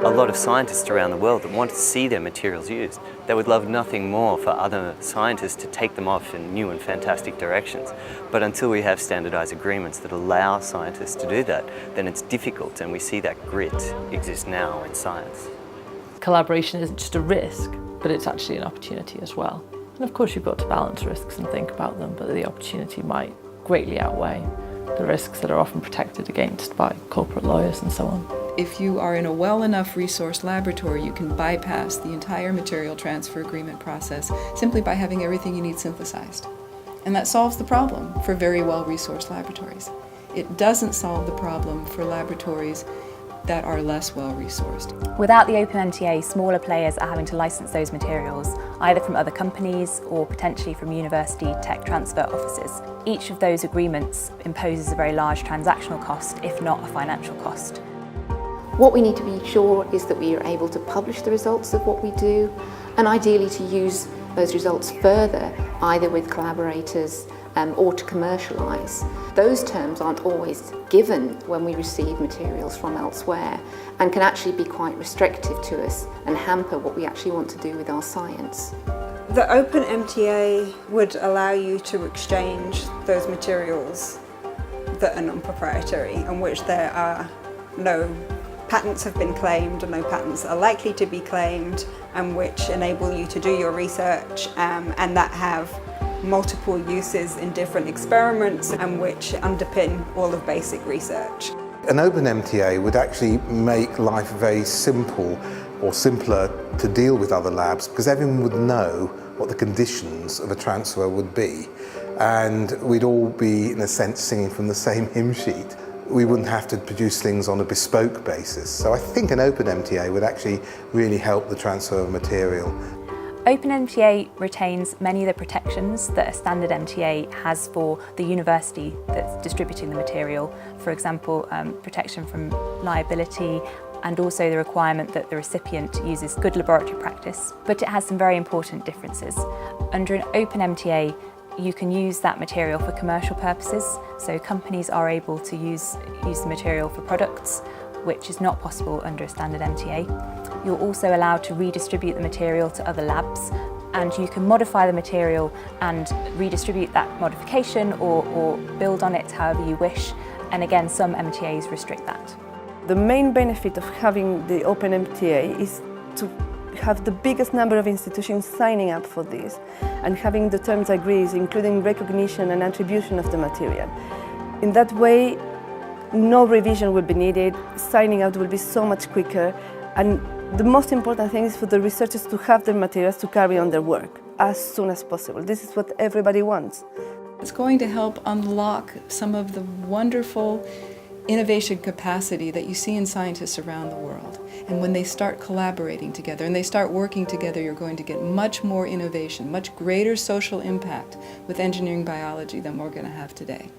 a lot of scientists around the world that want to see their materials used. They would love nothing more for other scientists to take them off in new and fantastic directions. But until we have standardized agreements that allow scientists to do that, then it's difficult, and we see that grit exist now in science. Collaboration isn't just a risk, but it's actually an opportunity as well. And of course you've got to balance risks and think about them, but the opportunity might greatly outweigh the risks that are often protected against by corporate lawyers and so on. If you are in a well enough resourced laboratory, you can bypass the entire material transfer agreement process simply by having everything you need synthesized. And that solves the problem for very well resourced laboratories. It doesn't solve the problem for laboratories that are less well resourced. Without the OpenMTA, smaller players are having to license those materials, either from other companies or potentially from university tech transfer offices. Each of those agreements imposes a very large transactional cost, if not a financial cost. What we need to be sure is that we are able to publish the results of what we do, and ideally to use those results further, either with collaborators or to commercialise. Those terms aren't always given when we receive materials from elsewhere, and can actually be quite restrictive to us and hamper what we actually want to do with our science. The OpenMTA would allow you to exchange those materials that are non-proprietary, on which there are no patents have been claimed or no patents are likely to be claimed, and which enable you to do your research and that have multiple uses in different experiments, and which underpin all of basic research. An open MTA would actually make life very simple, or simpler, to deal with other labs, because everyone would know what the conditions of a transfer would be, and we'd all be, in a sense, singing from the same hymn sheet. We wouldn't have to produce things on a bespoke basis. So I think an open MTA would actually really help the transfer of material. OpenMTA retains many of the protections that a standard MTA has for the university that's distributing the material. For example, protection from liability, and also the requirement that the recipient uses good laboratory practice. But it has some very important differences. Under an OpenMTA, you can use that material for commercial purposes, so companies are able to use the material for products, which is not possible under a standard MTA. You're also allowed to redistribute the material to other labs, and you can modify the material and redistribute that modification or build on it however you wish, and again, some MTAs restrict that. The main benefit of having the OpenMTA is to have the biggest number of institutions signing up for this and having the terms agreed, including recognition and attribution of the material. In that way, no revision will be needed, signing out will be so much quicker, and the most important thing is for the researchers to have their materials to carry on their work as soon as possible. This is what everybody wants. It's going to help unlock some of the wonderful innovation capacity that you see in scientists around the world. And when they start collaborating together and they start working together, you're going to get much more innovation, much greater social impact with engineering biology than we're going to have today.